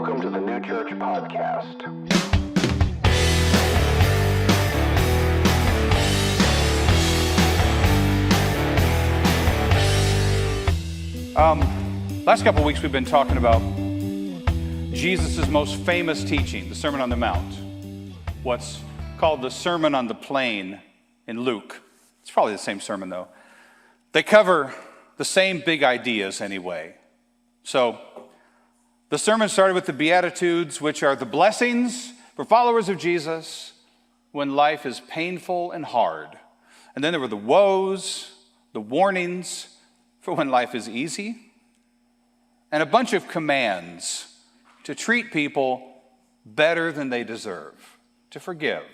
Welcome to the New Church Podcast. Last couple of weeks we've been talking about Jesus' most famous teaching, the Sermon on the Mount, what's called the Sermon on the Plain in Luke. It's probably the same sermon though. They cover the same big ideas anyway. So the sermon started with the Beatitudes, which are the blessings for followers of Jesus when life is painful and hard. And then there were the woes, the warnings for when life is easy, and a bunch of commands to treat people better than they deserve, to forgive,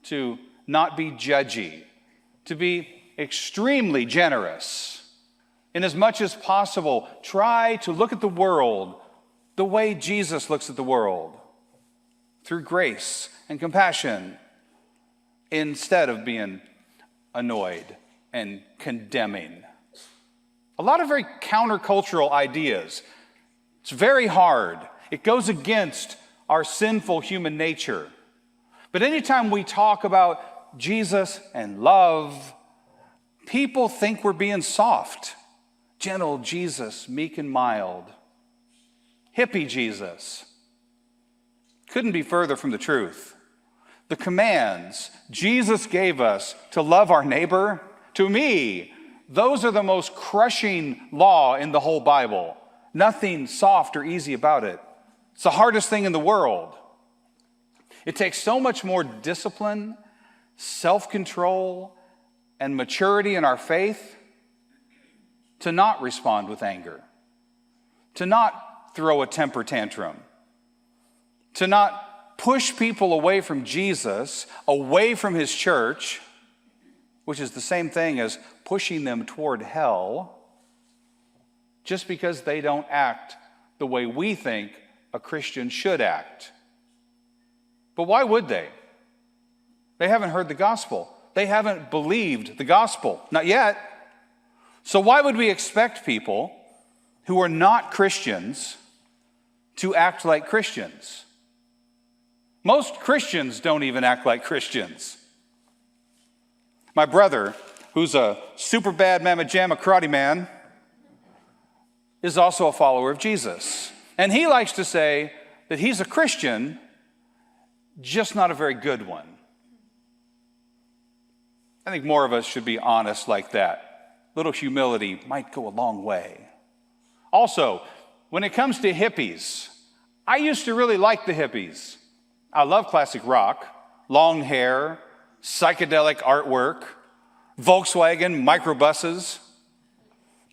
to not be judgy, to be extremely generous. In as much as possible, try to look at the world the way Jesus looks at the world, through grace and compassion, instead of being annoyed and condemning. A lot of very countercultural ideas. It's very hard. It goes against our sinful human nature. But anytime we talk about Jesus and love, people think we're being soft. Gentle Jesus, meek and mild. Hippie Jesus. Couldn't be further from the truth. The commands Jesus gave us to love our neighbor, to me, those are the most crushing law in the whole Bible. Nothing soft or easy about it. It's the hardest thing in the world. It takes so much more discipline, self-control, and maturity in our faith to not respond with anger, to not throw a temper tantrum, to not push people away from Jesus, away from his church, which is the same thing as pushing them toward hell, just because they don't act the way we think a Christian should act. But why would they? They haven't heard the gospel. They haven't believed the gospel. Not yet. So why would we expect people who are not Christians to act like Christians? Most Christians don't even act like Christians. My brother, who's a super bad mamma jamma karate man, is also a follower of Jesus. And he likes to say that he's a Christian, just not a very good one. I think more of us should be honest like that. A little humility might go a long way. Also, when it comes to hippies, I used to really like the hippies. I love classic rock, long hair, psychedelic artwork, Volkswagen microbuses.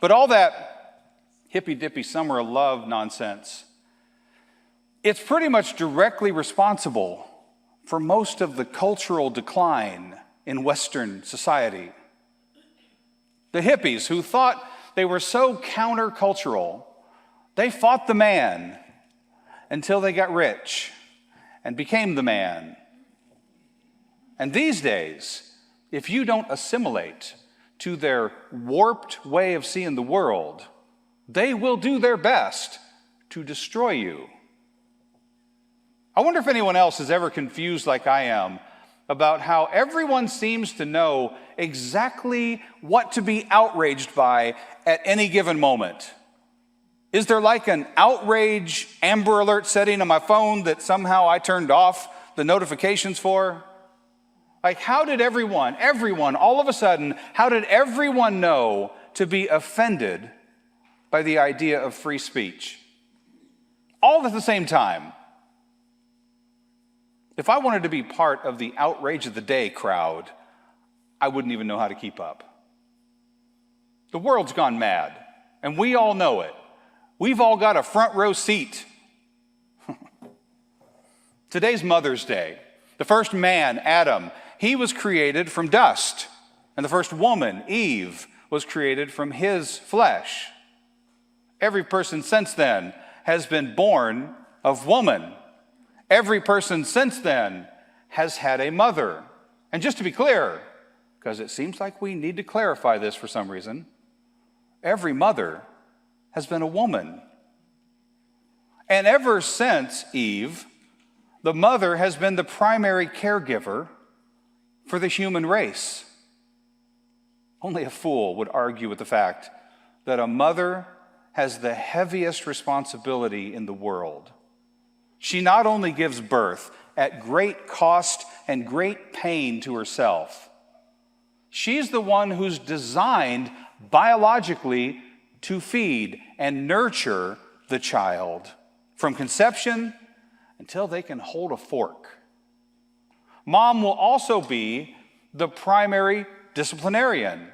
But all that hippy-dippy summer of love nonsense, it's pretty much directly responsible for most of the cultural decline in Western society. The hippies who thought they were so countercultural, they fought the man until they got rich and became the man. And these days, if you don't assimilate to their warped way of seeing the world, they will do their best to destroy you. I wonder if anyone else is ever confused like I am about how everyone seems to know exactly what to be outraged by at any given moment. Is there like an outrage Amber Alert setting on my phone that somehow I turned off the notifications for? Like, how did everyone, all of a sudden, how did everyone know to be offended by the idea of free speech? All at the same time. If I wanted to be part of the outrage of the day crowd, I wouldn't even know how to keep up. The world's gone mad, and we all know it. We've all got a front row seat. Today's Mother's Day. The first man, Adam, he was created from dust. And the first woman, Eve, was created from his flesh. Every person since then has been born of woman. Every person since then has had a mother. And just to be clear, because it seems like we need to clarify this for some reason, every mother has been a woman. And ever since Eve, the mother has been the primary caregiver for the human race. Only a fool would argue with the fact that a mother has the heaviest responsibility in the world. She not only gives birth at great cost and great pain to herself, she's the one who's designed biologically to feed and nurture the child from conception until they can hold a fork. Mom will also be the primary disciplinarian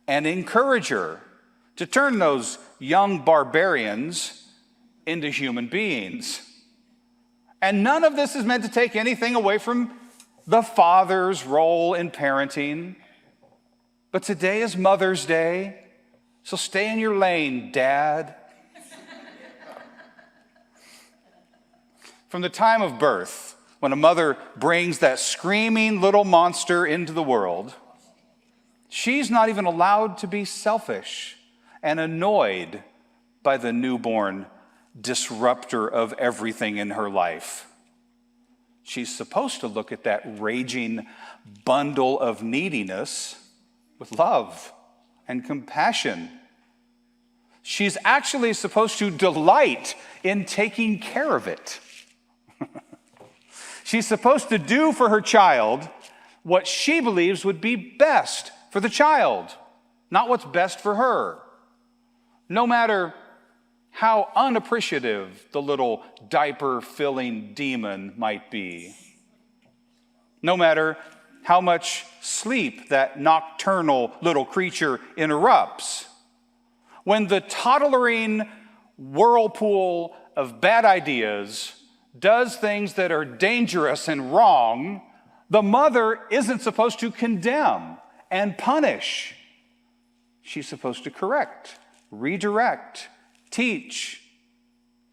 and encourager to turn those young barbarians into human beings. And none of this is meant to take anything away from the father's role in parenting. But today is Mother's Day, so stay in your lane, Dad. From the time of birth, when a mother brings that screaming little monster into the world, she's not even allowed to be selfish and annoyed by the newborn disruptor of everything in her life. She's supposed to look at that raging bundle of neediness with love and compassion. She's actually supposed to delight in taking care of it. She's supposed to do for her child what she believes would be best for the child, not what's best for her. No matter how unappreciative the little diaper-filling demon might be. No matter how much sleep that nocturnal little creature interrupts. When the toddling whirlpool of bad ideas does things that are dangerous and wrong, the mother isn't supposed to condemn and punish. She's supposed to correct, redirect, teach,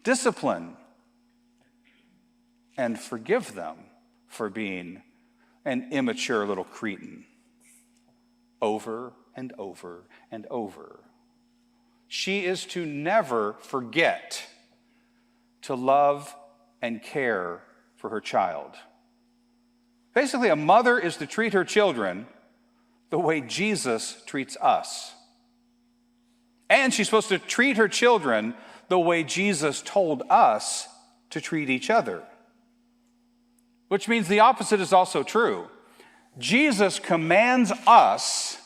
discipline, and forgive them for being an immature little cretin over and over and over. She is to never forget to love and care for her child. Basically, a mother is to treat her children the way Jesus treats us. And she's supposed to treat her children the way Jesus told us to treat each other. Which means the opposite is also true. Jesus commands us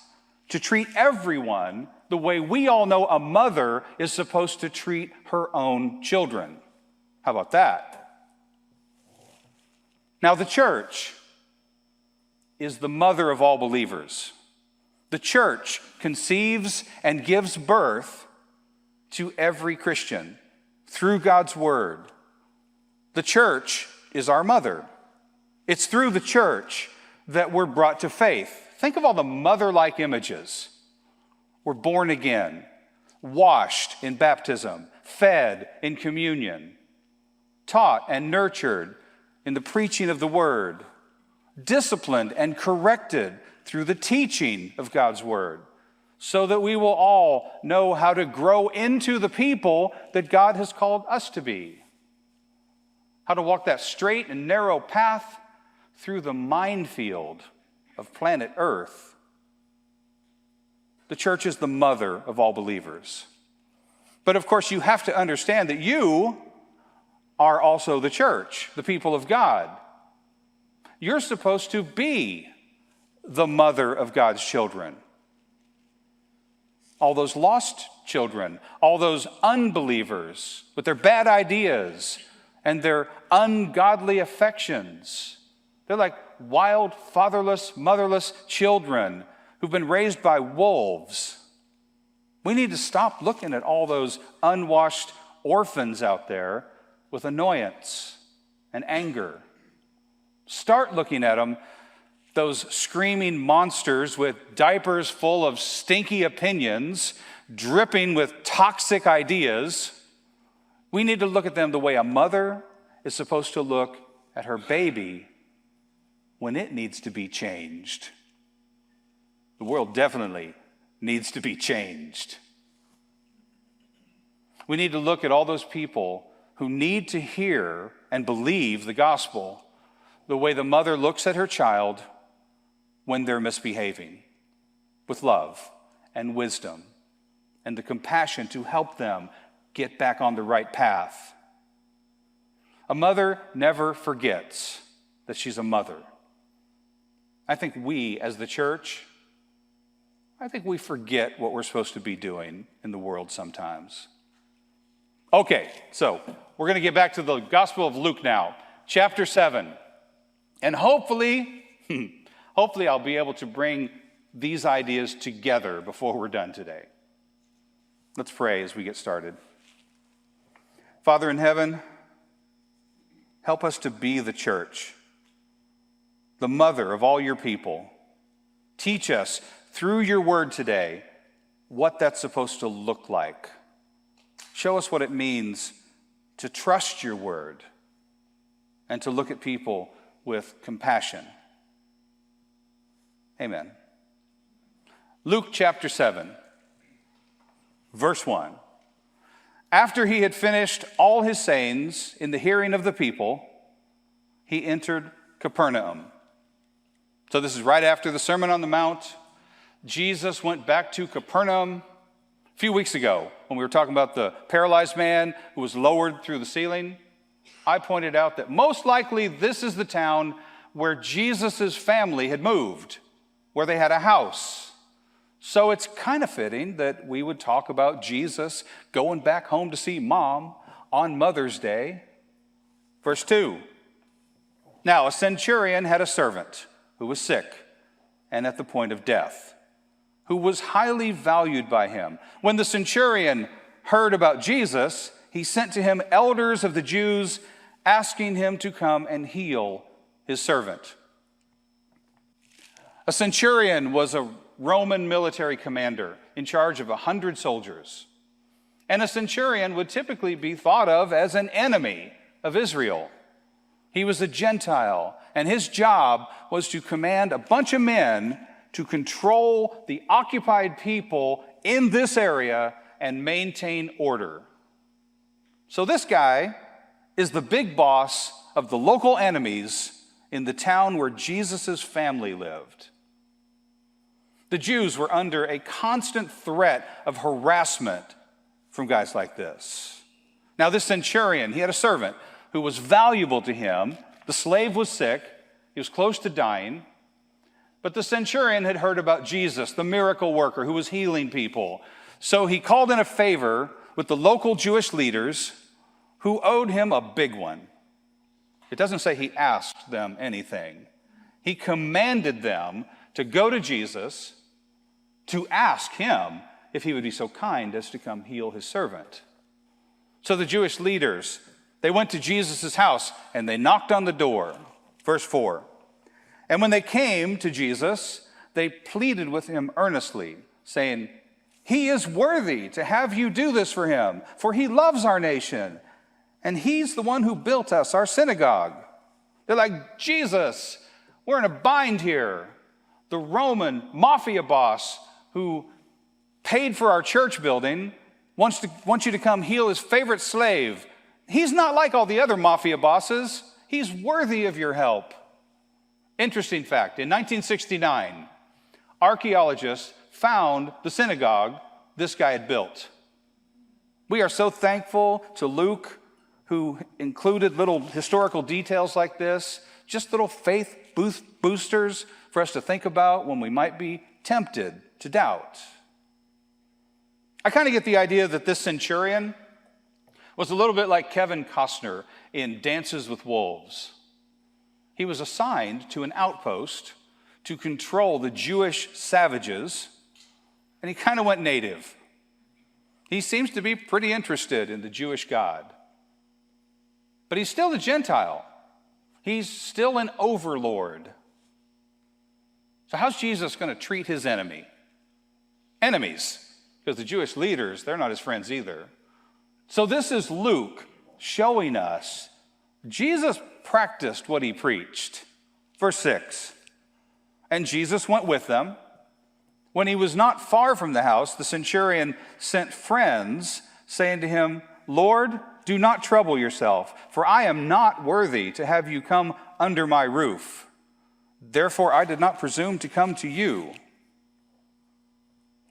to treat everyone the way we all know a mother is supposed to treat her own children. How about that? Now, the church is the mother of all believers. The church conceives and gives birth to every Christian through God's word. The church is our mother. It's through the church that we're brought to faith. Think of all the mother-like images. We're born again, washed in baptism, fed in communion, taught and nurtured in the preaching of the word, disciplined and corrected through the teaching of God's word, so that we will all know how to grow into the people that God has called us to be. How to walk that straight and narrow path through the minefield of planet Earth. The church is the mother of all believers. But of course, you have to understand that you are also the church, the people of God. You're supposed to be the mother of God's children. All those lost children, all those unbelievers with their bad ideas and their ungodly affections. They're like wild, fatherless, motherless children who've been raised by wolves. We need to stop looking at all those unwashed orphans out there with annoyance and anger. Start looking at them, those screaming monsters with diapers full of stinky opinions, dripping with toxic ideas. We need to look at them the way a mother is supposed to look at her baby when it needs to be changed. The world definitely needs to be changed. We need to look at all those people who need to hear and believe the gospel the way the mother looks at her child when they're misbehaving, with love and wisdom and the compassion to help them get back on the right path. A mother never forgets that she's a mother. I think we, as the church, we forget what we're supposed to be doing in the world sometimes. Okay, so we're going to get back to the Gospel of Luke now, chapter 7. And hopefully I'll be able to bring these ideas together before we're done today. Let's pray as we get started. Father in heaven, help us to be the church, the mother of all your people. Teach us through your word today what that's supposed to look like. Show us what it means to trust your word and to look at people with compassion. Amen. Luke chapter 7, verse 1. After he had finished all his sayings in the hearing of the people, he entered Capernaum. So this is right after the Sermon on the Mount. Jesus went back to Capernaum a few weeks ago when we were talking about the paralyzed man who was lowered through the ceiling. I pointed out that most likely this is the town where Jesus' family had moved, where they had a house. So it's kind of fitting that we would talk about Jesus going back home to see Mom on Mother's Day. Verse 2. Now a centurion had a servant who was sick and at the point of death, who was highly valued by him. When the centurion heard about Jesus, he sent to him elders of the Jews, asking him to come and heal his servant. A centurion was a Roman military commander in charge of 100 soldiers. And a centurion would typically be thought of as an enemy of Israel. He was a Gentile, and his job was to command a bunch of men to control the occupied people in this area and maintain order. So this guy is the big boss of the local enemies in the town where Jesus' family lived. The Jews were under a constant threat of harassment from guys like this. Now this centurion, he had a servant who was valuable to him. The slave was sick. He was close to dying. But the centurion had heard about Jesus, the miracle worker who was healing people. So he called in a favor with the local Jewish leaders who owed him a big one. It doesn't say he asked them anything. He commanded them to go to Jesus to ask him if he would be so kind as to come heal his servant. So the Jewish leaders, they went to Jesus' house and they knocked on the door. Verse 4. And when they came to Jesus, they pleaded with him earnestly, saying, "He is worthy to have you do this for him, for he loves our nation, and he's the one who built us our synagogue." They're like, "Jesus, we're in a bind here. The Roman mafia boss who paid for our church building wants you to come heal his favorite slave. He's not like all the other mafia bosses. He's worthy of your help." Interesting fact, in 1969, archaeologists found the synagogue this guy had built. We are so thankful to Luke, who included little historical details like this, just little faith boosters for us to think about when we might be tempted to doubt. I kind of get the idea that this centurion was a little bit like Kevin Costner in Dances with Wolves. He was assigned to an outpost to control the Jewish savages, and he kind of went native. He seems to be pretty interested in the Jewish God. But he's still a Gentile. He's still an overlord. So how's Jesus going to treat his enemies? Because the Jewish leaders, they're not his friends either. So this is Luke showing us Jesus practiced what he preached. Verse 6, and Jesus went with them. When he was not far from the house, the centurion sent friends, saying to him, "Lord, do not trouble yourself, for I am not worthy to have you come under my roof. Therefore I did not presume to come to you."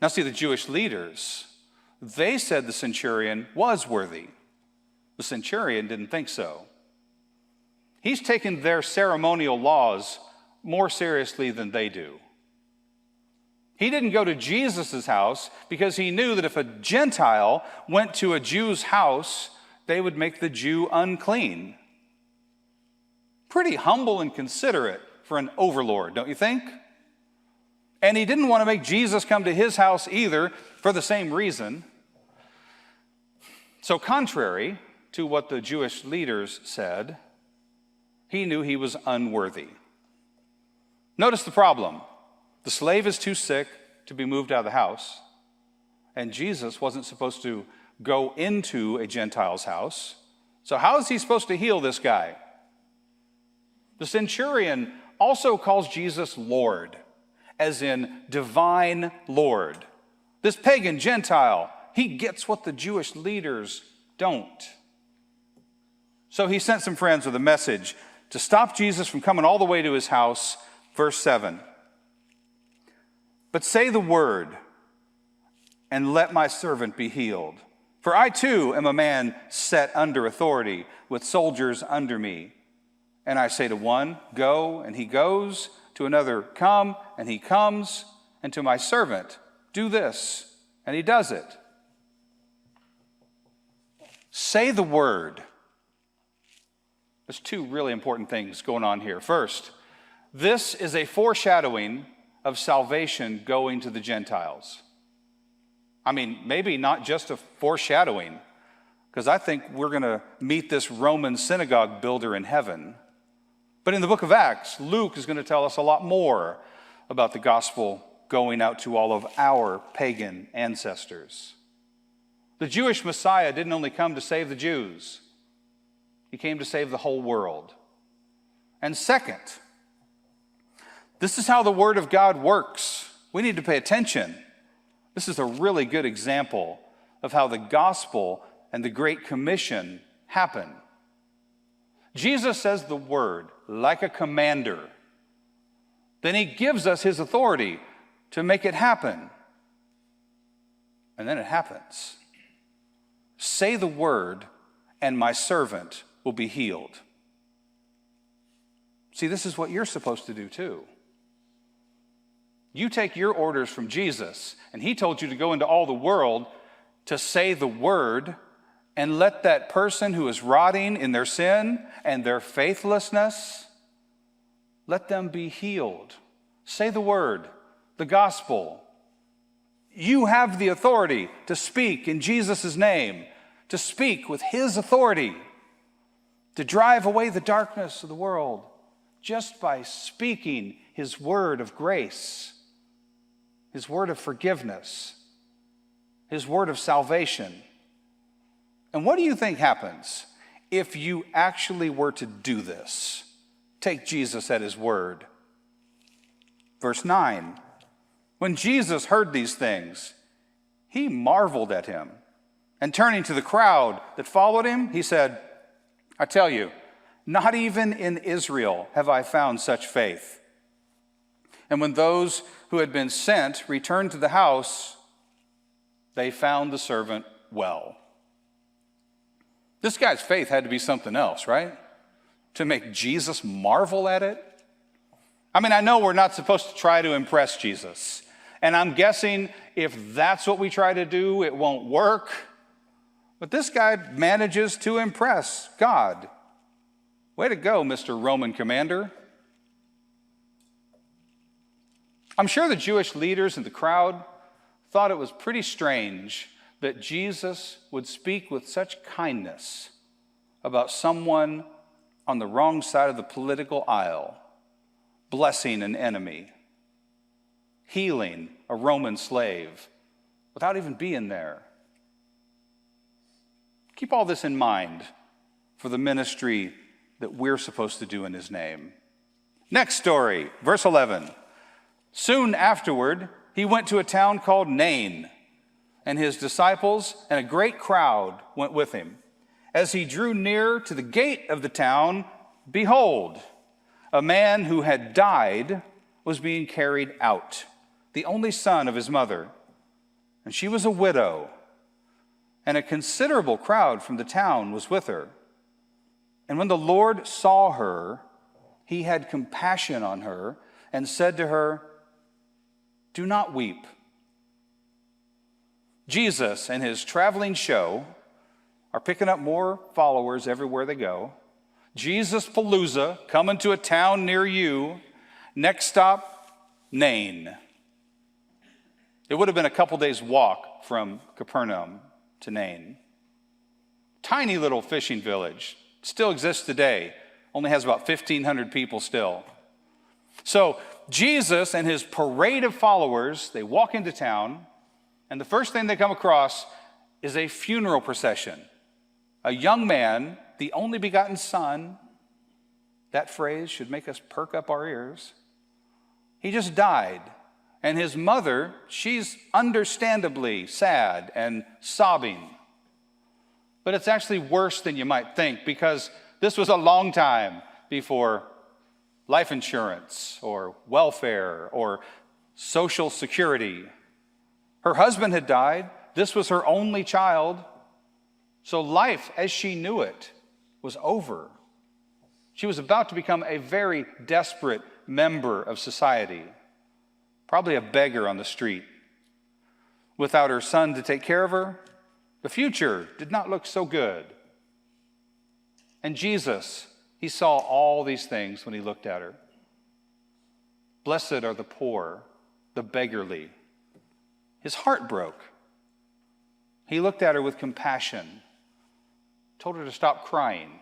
Now see, the Jewish leaders, they said the centurion was worthy. The centurion didn't think so. He's taken their ceremonial laws more seriously than they do. He didn't go to Jesus' house because he knew that if a Gentile went to a Jew's house, they would make the Jew unclean. Pretty humble and considerate for an overlord, don't you think? And he didn't want to make Jesus come to his house either for the same reason. So contrary to what the Jewish leaders said, he knew he was unworthy. Notice the problem. The slave is too sick to be moved out of the house, and Jesus wasn't supposed to go into a Gentile's house. So how is he supposed to heal this guy? The centurion also calls Jesus Lord, as in divine Lord. This pagan Gentile, he gets what the Jewish leaders don't. So he sent some friends with a message to stop Jesus from coming all the way to his house. Verse 7. "But say the word, and let my servant be healed. For I too am a man set under authority, with soldiers under me. And I say to one, 'Go,' and he goes, to another, 'Come,' and he comes, and to my servant, 'Do this,' and he does it." Say the word. There's two really important things going on here. First, this is a foreshadowing of salvation going to the Gentiles. I mean, maybe not just a foreshadowing, because I think we're going to meet this Roman synagogue builder in heaven. But in the book of Acts, Luke is going to tell us a lot more about the gospel going out to all of our pagan ancestors. The Jewish Messiah didn't only come to save the Jews. He came to save the whole world. And second, this is how the Word of God works. We need to pay attention. This is a really good example of how the gospel and the Great Commission happen. Jesus says the word like a commander. Then he gives us his authority to make it happen. And then it happens. Say the word, and my servant will be healed. See, this is what you're supposed to do too. You take your orders from Jesus, and he told you to go into all the world to say the word and let that person who is rotting in their sin and their faithlessness, let them be healed. Say the word, the gospel. You have the authority to speak in Jesus' name, to speak with his authority, to drive away the darkness of the world just by speaking his word of grace, his word of forgiveness, his word of salvation. And what do you think happens if you actually were to do this? Take Jesus at his word. Verse 9, when Jesus heard these things, he marveled at him. And turning to the crowd that followed him, he said, I tell you, not even in Israel have I found such faith. And when those who had been sent returned to the house, they found the servant well. This guy's faith had to be something else, right? To make Jesus marvel at it? I mean, I know we're not supposed to try to impress Jesus. And I'm guessing if that's what we try to do, it won't work. But this guy manages to impress God. Way to go, Mr. Roman commander. I'm sure the Jewish leaders in the crowd thought it was pretty strange that Jesus would speak with such kindness about someone on the wrong side of the political aisle, blessing an enemy, healing a Roman slave without even being there. Keep all this in mind for the ministry that we're supposed to do in his name. Next story, verse 11. Soon afterward, he went to a town called Nain, and his disciples and a great crowd went with him. As he drew near to the gate of the town, behold, a man who had died was being carried out, the only son of his mother. And she was a widow, and a considerable crowd from the town was with her. And when the Lord saw her, he had compassion on her and said to her, "Do not weep." Jesus and his traveling show are picking up more followers everywhere they go. Jesus Palooza, coming to a town near you. Next stop, Nain. It would have been a couple days' walk from Capernaum to Nain. Tiny little fishing village. Still exists today. Only has about 1,500 people still. So Jesus and his parade of followers, they walk into town, and the first thing they come across is a funeral procession. A young man, the only begotten son, that phrase should make us perk up our ears. He just died. And his mother, she's understandably sad and sobbing. But it's actually worse than you might think, because this was a long time before life insurance or welfare or social security. Her husband had died. This was her only child. So life as she knew it was over. She was about to become a very desperate member of society, probably a beggar on the street. Without her son to take care of her, the future did not look so good. And Jesus, he saw all these things when he looked at her. Blessed are the poor, the beggarly. His heart broke. He looked at her with compassion, told her to stop crying.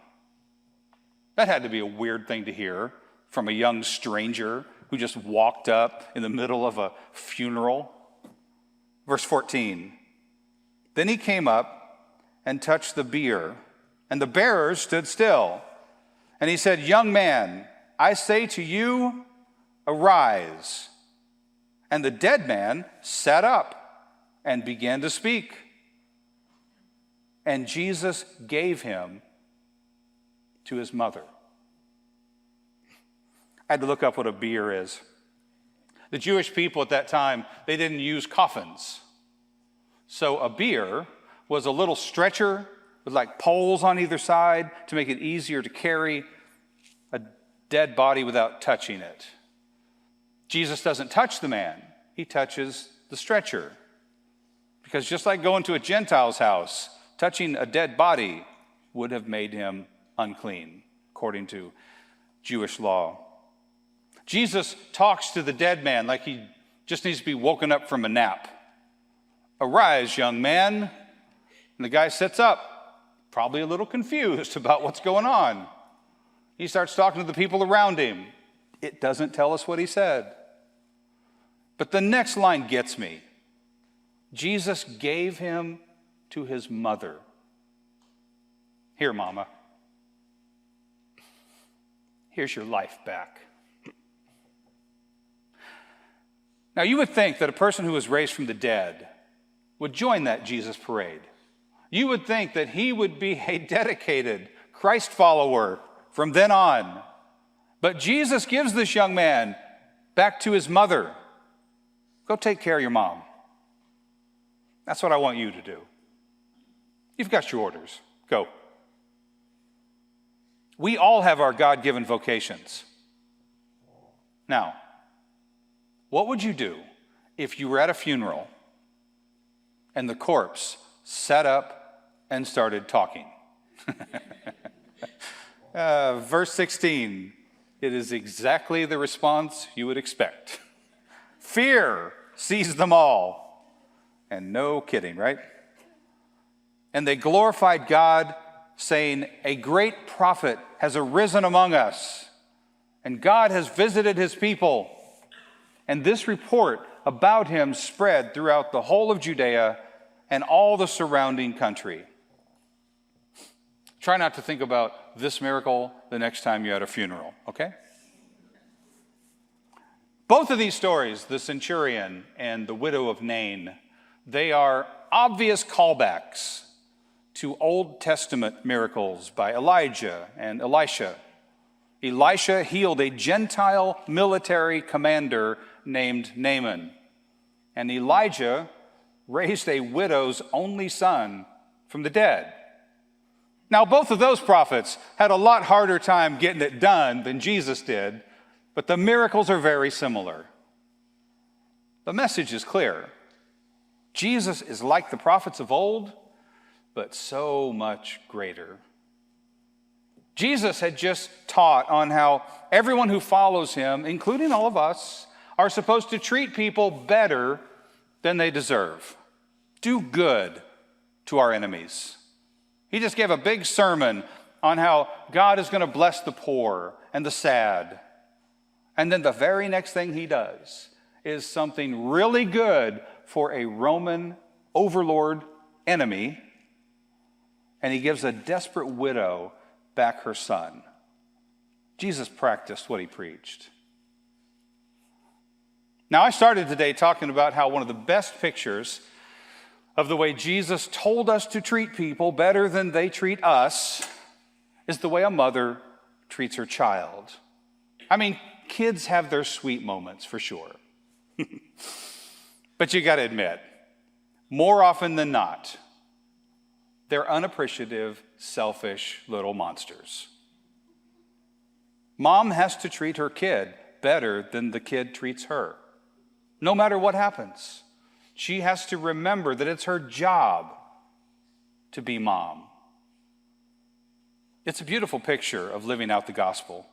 That had to be a weird thing to hear from a young stranger who just walked up in the middle of a funeral. Verse 14, then he came up and touched the bier, and the bearers stood still. And he said, "Young man, I say to you, arise." And the dead man sat up and began to speak. And Jesus gave him to his mother. I had to look up what a bier is. The Jewish people at that time, they didn't use coffins. So a bier was a little stretcher with like poles on either side to make it easier to carry a dead body without touching it. Jesus doesn't touch the man. He touches the stretcher. Because just like going to a Gentile's house, touching a dead body would have made him unclean, according to Jewish law. Jesus talks to the dead man like he just needs to be woken up from a nap. "Arise, young man." And the guy sits up, probably a little confused about what's going on. He starts talking to the people around him. It doesn't tell us what he said. But the next line gets me. Jesus gave him to his mother. "Here, Mama. Here's your life back." Now, you would think that a person who was raised from the dead would join that Jesus parade. You would think that he would be a dedicated Christ follower from then on. But Jesus gives this young man back to his mother. "Go take care of your mom. That's what I want you to do. You've got your orders. Go." We all have our God-given vocations. Now, what would you do if you were at a funeral and the corpse sat up and started talking? Verse 16, it is exactly the response you would expect. Fear seized them all. And no kidding, right? And they glorified God, saying, "A great prophet has arisen among us, and God has visited his people." And this report about him spread throughout the whole of Judea and all the surrounding country. Try not to think about this miracle the next time you're at a funeral, okay? Both of these stories, the Centurion and the Widow of Nain, they are obvious callbacks to Old Testament miracles by Elijah and Elisha. Elisha healed a Gentile military commander named Naaman, and Elijah raised a widow's only son from the dead. Now, both of those prophets had a lot harder time getting it done than Jesus did, but the miracles are very similar. The message is clear. Jesus is like the prophets of old, but so much greater. Jesus had just taught on how everyone who follows him, including all of us, are supposed to treat people better than they deserve. Do good to our enemies. He just gave a big sermon on how God is going to bless the poor and the sad. And then the very next thing he does is something really good for a Roman overlord enemy, and he gives a desperate widow back her son. Jesus practiced what he preached. Now, I started today talking about how one of the best pictures of the way Jesus told us to treat people better than they treat us is the way a mother treats her child. I mean, kids have their sweet moments for sure. But you got to admit, more often than not, they're unappreciative, selfish little monsters. Mom has to treat her kid better than the kid treats her. No matter what happens, she has to remember that it's her job to be mom. It's a beautiful picture of living out the gospel.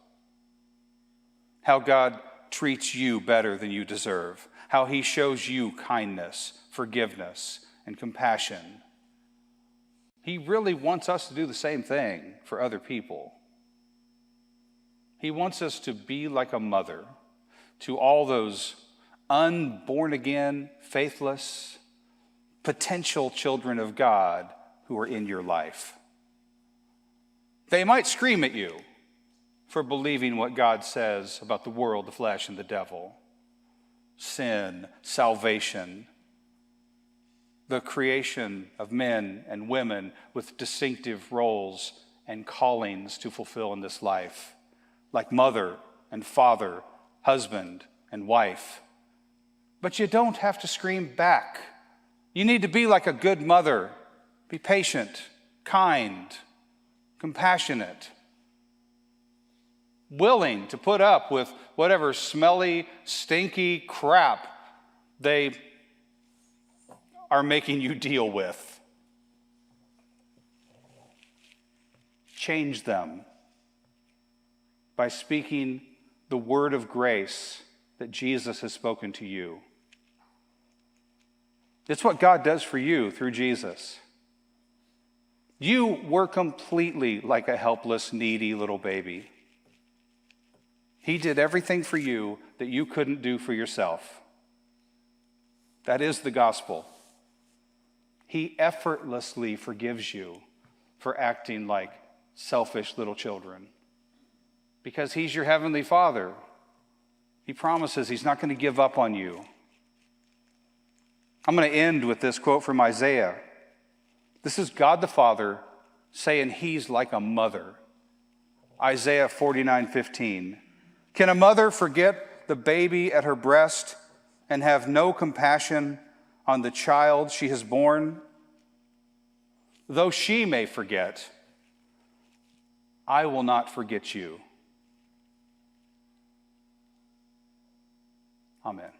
How God treats you better than you deserve. How he shows you kindness, forgiveness, and compassion. He really wants us to do the same thing for other people. He wants us to be like a mother to all those unborn again, faithless, potential children of God who are in your life. They might scream at you for believing what God says about the world, the flesh, and the devil, sin, salvation, the creation of men and women with distinctive roles and callings to fulfill in this life, like mother and father, husband and wife. But you don't have to scream back. You need to be like a good mother. Be patient, kind, compassionate, willing to put up with whatever smelly, stinky crap they are making you deal with. Change them by speaking the word of grace that Jesus has spoken to you. It's what God does for you through Jesus. You were completely like a helpless, needy little baby. He did everything for you that you couldn't do for yourself. That is the gospel. He effortlessly forgives you for acting like selfish little children. Because he's your heavenly Father. He promises he's not going to give up on you. I'm going to end with this quote from Isaiah. This is God the Father saying he's like a mother. Isaiah 49:15. Can a mother forget the baby at her breast and have no compassion on the child she has born? Though she may forget, I will not forget you. Amen.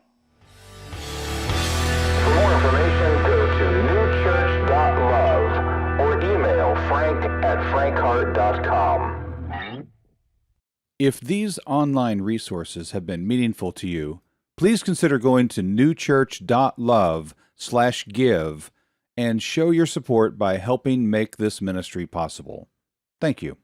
For more information, go to newchurch.love or email frank@frankhart.com. If these online resources have been meaningful to you, please consider going to newchurch.love/give and show your support by helping make this ministry possible. Thank you.